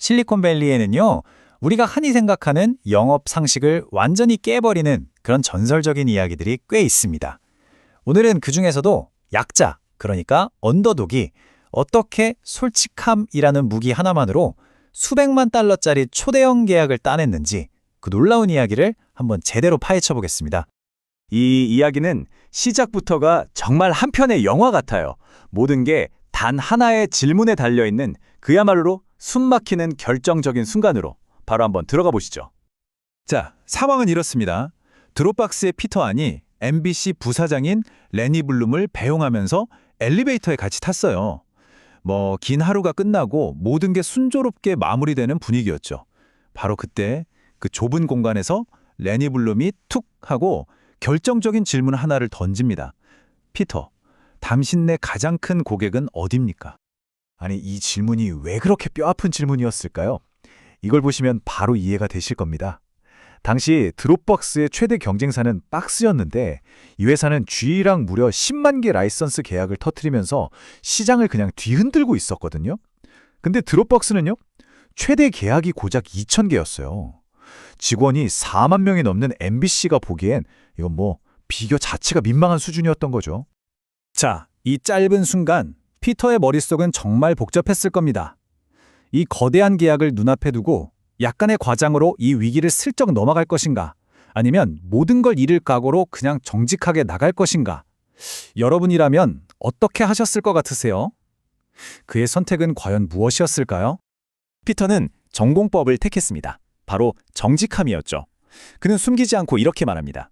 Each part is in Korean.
실리콘밸리에는요, 우리가 흔히 생각하는 영업 상식을 완전히 깨버리는 그런 전설적인 이야기들이 꽤 있습니다. 오늘은 그 중에서도 약자, 그러니까 언더독이 어떻게 솔직함이라는 무기 하나만으로 수백만 달러짜리 초대형 계약을 따냈는지 그 놀라운 이야기를 한번 제대로 파헤쳐 보겠습니다. 이 이야기는 시작부터가 정말 한 편의 영화 같아요. 모든 게 단 하나의 질문에 달려있는 그야말로 숨막히는 결정적인 순간으로 바로 한번 들어가 보시죠. 자, 상황은 이렇습니다. 드롭박스의 피터 안이 MBC 부사장인 레니 블룸을 배웅하면서 엘리베이터에 같이 탔어요. 긴 하루가 끝나고 모든 게 순조롭게 마무리되는 분위기였죠. 바로 그때 그 좁은 공간에서 레니 블룸이 툭 하고 결정적인 질문 하나를 던집니다. 피터, 당신네 가장 큰 고객은 어딥니까? 아니, 이 질문이 왜 그렇게 뼈아픈 질문이었을까요? 이걸 보시면 바로 이해가 되실 겁니다. 당시 드롭박스의 최대 경쟁사는 박스였는데 이 회사는 G랑 무려 10만 개 라이선스 계약을 터뜨리면서 시장을 그냥 뒤흔들고 있었거든요. 근데 드롭박스는요, 최대 계약이 고작 2,000개였어요. 직원이 4만 명이 넘는 MBC가 보기엔 이건 비교 자체가 민망한 수준이었던 거죠. 자, 이 짧은 순간 피터의 머릿속은 정말 복잡했을 겁니다. 이 거대한 계약을 눈앞에 두고 약간의 과장으로 이 위기를 슬쩍 넘어갈 것인가, 아니면 모든 걸 잃을 각오로 그냥 정직하게 나갈 것인가. 여러분이라면 어떻게 하셨을 것 같으세요? 그의 선택은 과연 무엇이었을까요? 피터는 전공법을 택했습니다. 바로 정직함이었죠. 그는 숨기지 않고 이렇게 말합니다.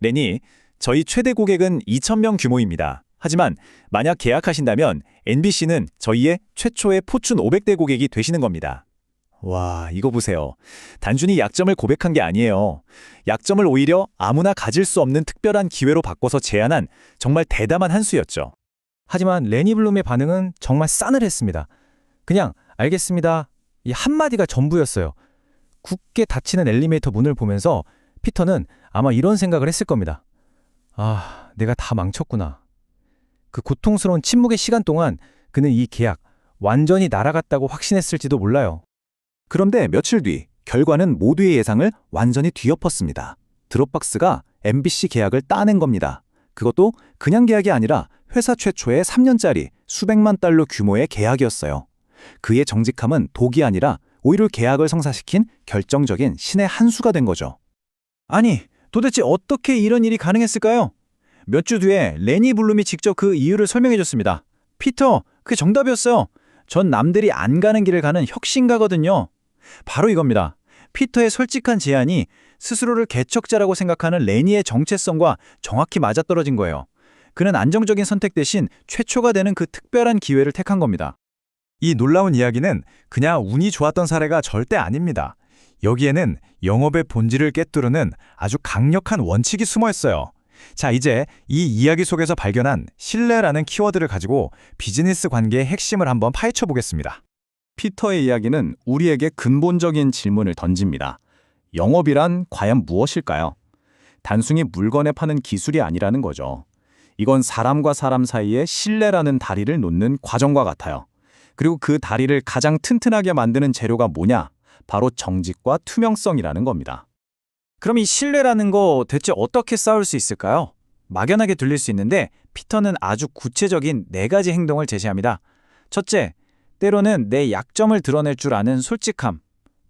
레니, 저희 최대 고객은 2,000명 규모입니다. 하지만 만약 계약하신다면 NBC는 저희의 최초의 포춘 500대 고객이 되시는 겁니다. 와, 이거 보세요. 단순히 약점을 고백한 게 아니에요. 약점을 오히려 아무나 가질 수 없는 특별한 기회로 바꿔서 제안한 정말 대담한 한 수였죠. 하지만 레니 블룸의 반응은 정말 싸늘했습니다. 그냥 알겠습니다. 이 한마디가 전부였어요. 굳게 닫히는 엘리베이터 문을 보면서 피터는 아마 이런 생각을 했을 겁니다. 아, 내가 다 망쳤구나. 그 고통스러운 침묵의 시간 동안 그는 이 계약 완전히 날아갔다고 확신했을지도 몰라요. 그런데 며칠 뒤 결과는 모두의 예상을 완전히 뒤엎었습니다. 드롭박스가 MBC 계약을 따낸 겁니다. 그것도 그냥 계약이 아니라 회사 최초의 3년짜리 수백만 달러 규모의 계약이었어요. 그의 정직함은 독이 아니라 오히려 계약을 성사시킨 결정적인 신의 한 수가 된 거죠. 아니, 도대체 어떻게 이런 일이 가능했을까요? 몇 주 뒤에 레니 블룸이 직접 그 이유를 설명해 줬습니다. 피터, 그게 정답이었어요. 전 남들이 안 가는 길을 가는 혁신가거든요. 바로 이겁니다. 피터의 솔직한 제안이 스스로를 개척자라고 생각하는 레니의 정체성과 정확히 맞아떨어진 거예요. 그는 안정적인 선택 대신 최초가 되는 그 특별한 기회를 택한 겁니다. 이 놀라운 이야기는 그냥 운이 좋았던 사례가 절대 아닙니다. 여기에는 영업의 본질을 꿰뚫는 아주 강력한 원칙이 숨어 있어요. 자, 이제 이 이야기 속에서 발견한 신뢰라는 키워드를 가지고 비즈니스 관계의 핵심을 한번 파헤쳐 보겠습니다. 피터의 이야기는 우리에게 근본적인 질문을 던집니다. 영업이란 과연 무엇일까요? 단순히 물건에 파는 기술이 아니라는 거죠. 이건 사람과 사람 사이에 신뢰라는 다리를 놓는 과정과 같아요. 그리고 그 다리를 가장 튼튼하게 만드는 재료가 뭐냐? 바로 정직과 투명성이라는 겁니다. 그럼 이 신뢰라는 거 대체 어떻게 쌓을 수 있을까요? 막연하게 들릴 수 있는데 피터는 아주 구체적인 4가지 행동을 제시합니다. 첫째, 때로는 내 약점을 드러낼 줄 아는 솔직함.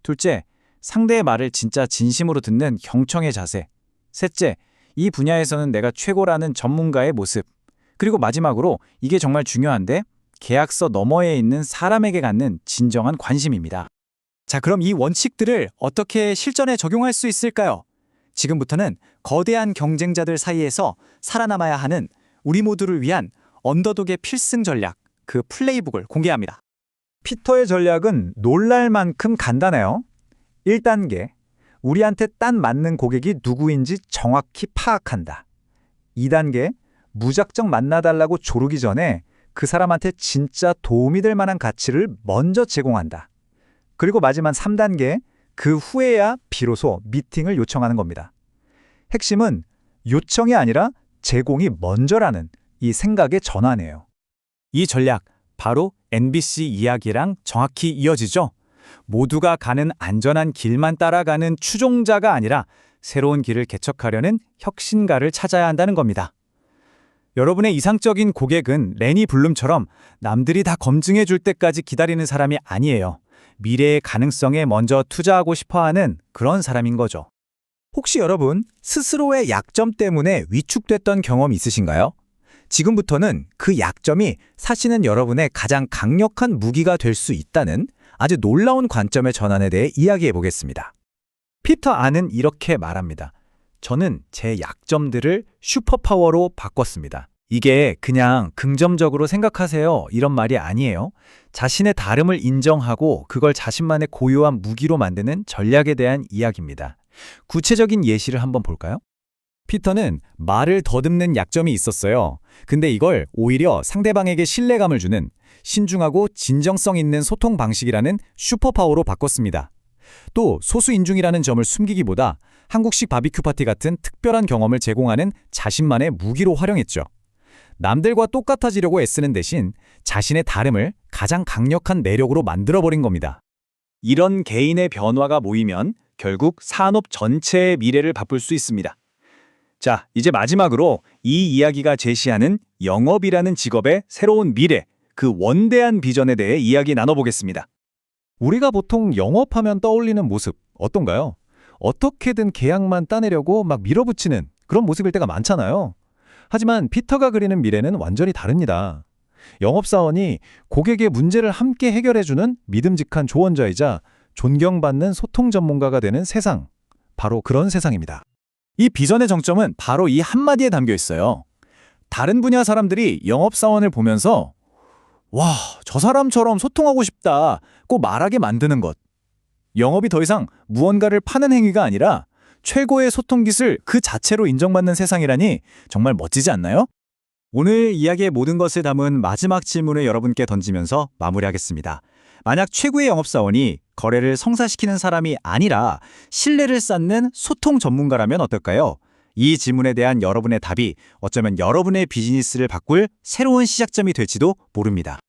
둘째, 상대의 말을 진짜 진심으로 듣는 경청의 자세. 셋째, 이 분야에서는 내가 최고라는 전문가의 모습. 그리고 마지막으로 이게 정말 중요한데 계약서 너머에 있는 사람에게 갖는 진정한 관심입니다. 자, 그럼 이 원칙들을 어떻게 실전에 적용할 수 있을까요? 지금부터는 거대한 경쟁자들 사이에서 살아남아야 하는 우리 모두를 위한 언더독의 필승 전략, 그 플레이북을 공개합니다. 피터의 전략은 놀랄 만큼 간단해요. 1단계, 우리한테 딱 맞는 고객이 누구인지 정확히 파악한다. 2단계, 무작정 만나달라고 조르기 전에 그 사람한테 진짜 도움이 될 만한 가치를 먼저 제공한다. 그리고 마지막 3단계, 그 후에야 비로소 미팅을 요청하는 겁니다. 핵심은 요청이 아니라 제공이 먼저라는 이 생각의 전환이에요. 이 전략, 바로 NBC 이야기랑 정확히 이어지죠. 모두가 가는 안전한 길만 따라가는 추종자가 아니라 새로운 길을 개척하려는 혁신가를 찾아야 한다는 겁니다. 여러분의 이상적인 고객은 레니 블룸처럼 남들이 다 검증해 줄 때까지 기다리는 사람이 아니에요. 미래의 가능성에 먼저 투자하고 싶어하는 그런 사람인 거죠. 혹시 여러분 스스로의 약점 때문에 위축됐던 경험 있으신가요? 지금부터는 그 약점이 사시는 여러분의 가장 강력한 무기가 될 수 있다는 아주 놀라운 관점의 전환에 대해 이야기해 보겠습니다. 피터 안은 이렇게 말합니다. 저는 제 약점들을 슈퍼파워로 바꿨습니다. 이게 그냥 긍정적으로 생각하세요 이런 말이 아니에요. 자신의 다름을 인정하고 그걸 자신만의 고유한 무기로 만드는 전략에 대한 이야기입니다. 구체적인 예시를 한번 볼까요? 피터는 말을 더듬는 약점이 있었어요. 근데 이걸 오히려 상대방에게 신뢰감을 주는 신중하고 진정성 있는 소통 방식이라는 슈퍼파워로 바꿨습니다. 또 소수인중이라는 점을 숨기기보다 한국식 바비큐 파티 같은 특별한 경험을 제공하는 자신만의 무기로 활용했죠. 남들과 똑같아지려고 애쓰는 대신 자신의 다름을 가장 강력한 매력으로 만들어버린 겁니다. 이런 개인의 변화가 모이면 결국 산업 전체의 미래를 바꿀 수 있습니다. 자, 이제 마지막으로 이 이야기가 제시하는 영업이라는 직업의 새로운 미래, 그 원대한 비전에 대해 이야기 나눠보겠습니다. 우리가 보통 영업하면 떠올리는 모습 어떤가요? 어떻게든 계약만 따내려고 막 밀어붙이는 그런 모습일 때가 많잖아요. 하지만 피터가 그리는 미래는 완전히 다릅니다. 영업사원이 고객의 문제를 함께 해결해주는 믿음직한 조언자이자 존경받는 소통 전문가가 되는 세상, 바로 그런 세상입니다. 이 비전의 정점은 바로 이 한마디에 담겨 있어요. 다른 분야 사람들이 영업사원을 보면서 와, 저 사람처럼 소통하고 싶다 꼭 말하게 만드는 것. 영업이 더 이상 무언가를 파는 행위가 아니라 최고의 소통 기술 그 자체로 인정받는 세상이라니 정말 멋지지 않나요? 오늘 이야기의 모든 것을 담은 마지막 질문을 여러분께 던지면서 마무리하겠습니다. 만약 최고의 영업사원이 거래를 성사시키는 사람이 아니라 신뢰를 쌓는 소통 전문가라면 어떨까요? 이 질문에 대한 여러분의 답이 어쩌면 여러분의 비즈니스를 바꿀 새로운 시작점이 될지도 모릅니다.